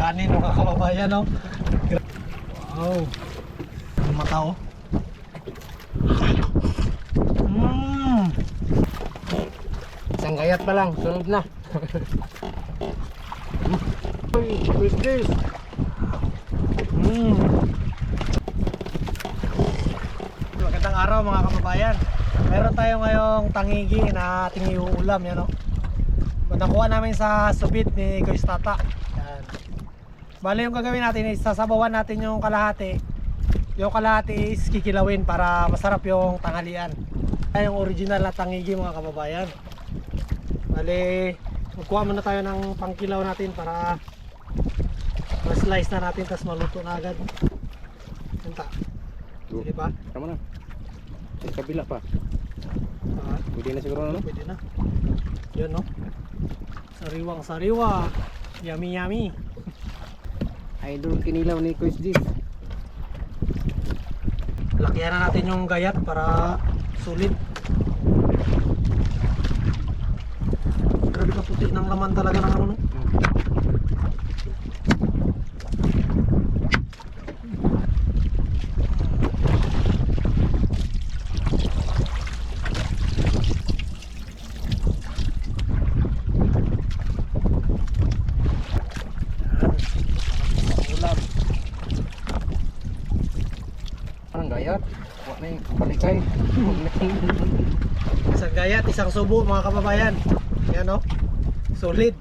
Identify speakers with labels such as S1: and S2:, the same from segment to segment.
S1: kanin mga kababayan, no? Wow. Ang mata, oh.
S2: Isang gayat pa lang, sunod na. What's this?
S1: Magandang araw mga kababayan. Meron tayo ngayong tangigi na ating iuulam, yan, no? Nakuha namin sa subit ni Kuya Tata. Yan. Bale, yung gagawin natin is sasabawan natin yung kalahati. Yung kalahati is kikilawin para masarap yung tanghalian. Yung original na tangigi mga kababayan. Bale, magkuha muna tayo ng pangkilaw natin para ma-slice na natin tapos maluto na agad. Punta. Sige pa?
S2: Tama na. Sa kabila pa. Pwede na siguro, no?
S1: Pwede na. Yan, no? Sariwang sariwa. Yummy yummy.
S2: Idol kinilaw ni Coach Dis.
S1: Lakyan na natin yung gayat para sulit. Grabe ka puti ng laman talaga ng ano.
S2: Gayat, wala na yung balikay.
S1: Isang gayat, isang subo mga kababayan. Yan, no? Solid.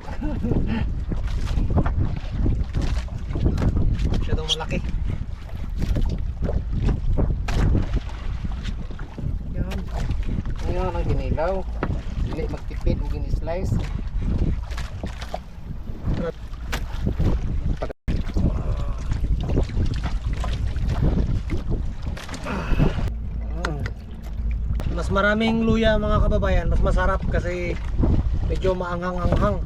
S1: Masyadong malaki. Yan.
S2: Ngayon ang kinilaw. Dili magtipid, maging slice.
S1: Mas maraming luya mga kababayan, mas masarap kasi medyo maanghang-anghang.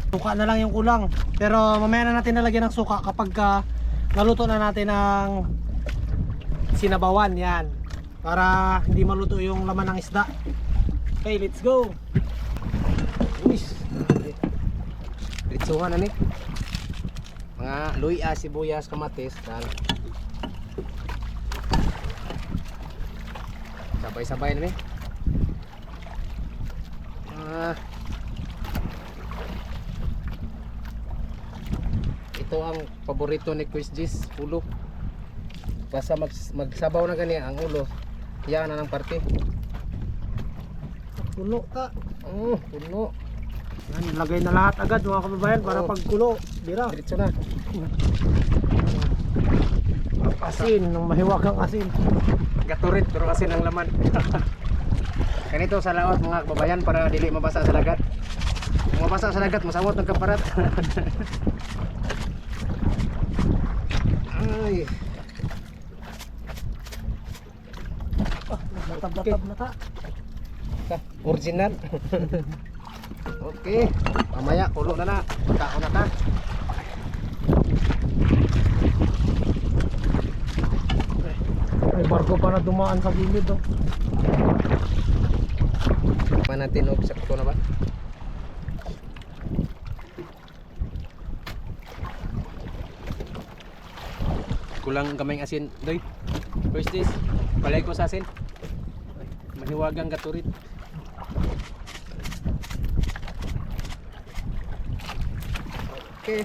S1: Suka na lang yung kulang, pero mamaya na natin nalagyan ng suka kapag naluto na natin ng sinabawan, yan, para hindi maluto yung laman ng isda. Okay, let's go.
S2: Uys. Ritsuhan na ni. Mga luya, sibuyas, kamatis. Sabay-sabay na ni. Ito ang paborito ni Quiz Gis, ulo. Basta magsabaw na gani ang ulo, yan na ng parte.
S1: Kulo ka.
S2: Puno.
S1: Yan, ilagay na lahat agad mga kababayan para pagkulo, bira.
S2: Diretso na.
S1: Asin, ng mahiwagang asin.
S2: Gaturit pero asin ang laman. Ganito sa laot mga kababayan para dili mabasa sa dagat. Kung mabasa sa dagat, masamot ng kaparat. Ay.
S1: Natab-natab na ta.
S2: Original. Okay. Mamaya kulo na na. Kaon na ta.
S1: May barko pa na dumaan sa gilid, oh.
S2: Pa natin og sakto na ba? Kulang kamay asin, doy. First this, palay ko sa asin. Mahiwagang gaturit. Okay.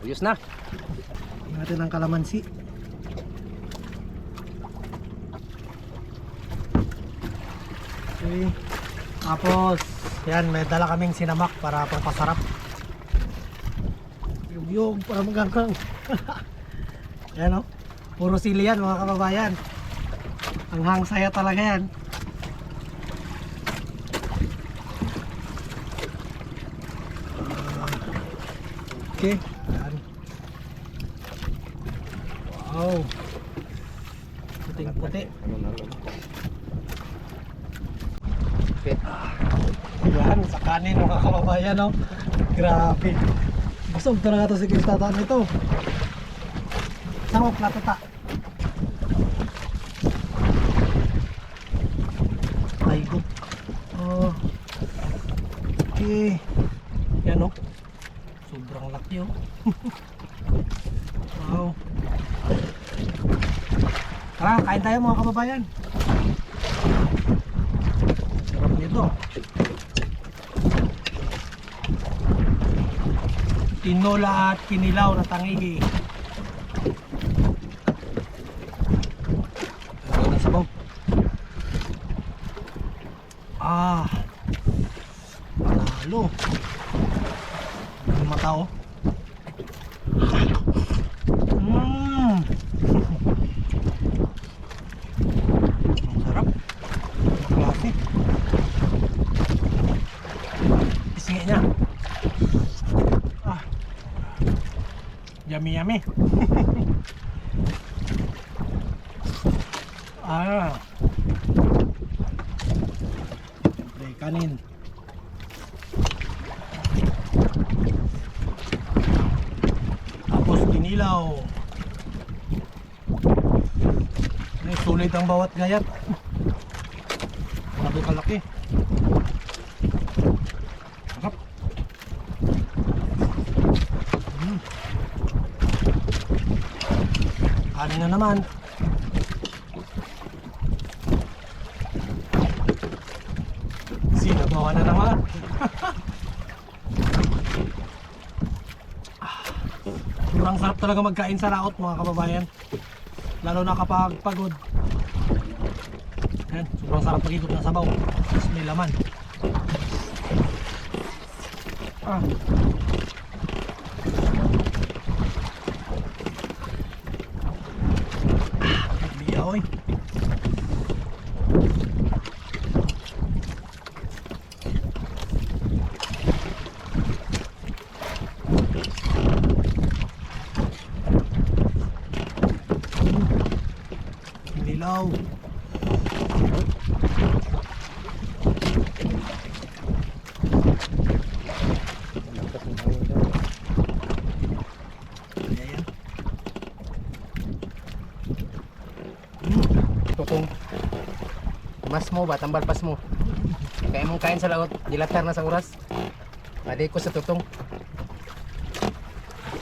S2: Ayos na.
S1: Tingnan natin ang kalamansi. Okay. Tapos, yan, may dala kaming sinamak para pampasarap. Yung para magangkang. Yan, oh. Puro sili yan mga kababayan. Ang hangsaya talaga yan. Okay. Yan. Wow. Puting-puti.
S2: Okay.
S1: Yan, sa kanin mga kababayan, no? Grabe. Busog talaga to si Kristata nito. Sangok na tata. Ay, good. Oh. Okay. Yan, no? Sobrang laki, oh. Wow. Tara, kain tayo mga kababayan. Sarap nito. Tinola at kinilaw na tangigi. Ano na sabaw? Ah. Panalo. Ang mata, oh. Mmm. Ang sarap. Klase. Isingi niya. Ah. Yummy yummy. Ah. Siyempre, kanin. Tapos kinilaw. Sulit ang bawat gayat. Grabe kalaki. Sarap. Kanin na naman. Sinabawan na naman. Sobrang sarap talaga magkain sa laot mga kababayan. Lalo na kapag pagod. Yan, sobrang sarap magigop ng sabaw. Tapos may laman. Ah. Biyaw eh. Kinilaw. Ayan.
S2: Tutong. Mas mo ba? Tambal pas mo. Kaya mong kain sa laot. Dilatar na sa oras. Adi ko sa tutong.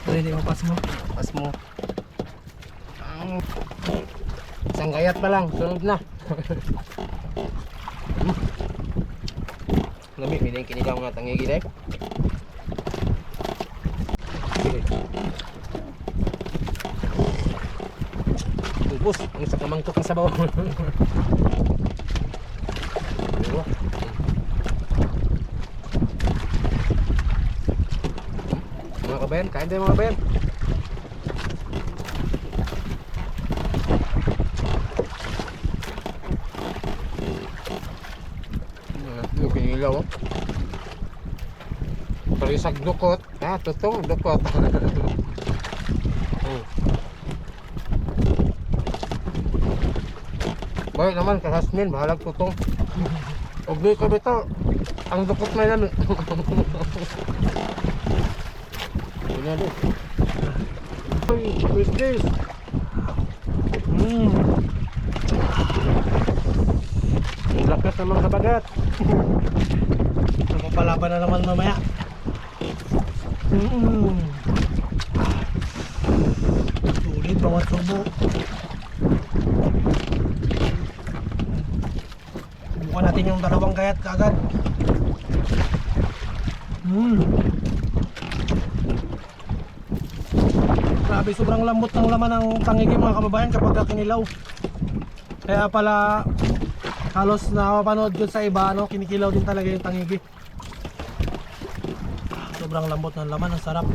S1: Pwede mo pas mo.
S2: Pas mo. Isang gayat pa lang. Sunod na. Lami, may yung kinilaw nga tangigi dahil. Tubos, ang sa kamangkot ng sabaw. Diba? Mga kabayan, kain tayo mga kabayan. Yung pinilaw, oh. Parisag dukot. Ah, tutong dukot. Baik naman, kahasmin, bahalag tutong. Ugli ka bito. Ang dukot na yan. Ini ada. What's this? Lakas naman kabagat.
S1: Napapalaban na naman mamaya. Sulit bawat subo. Bukan natin yung dalawang gayat kaagad. Grabe, sobrang lambot ng laman ng tangigi mga kababayan kapag kinilaw. Kaya pala halos nakapanood yun sa iba, ano, kinikilaw din talaga yung tangigi. Sobrang lambot ng laman, ang sarap.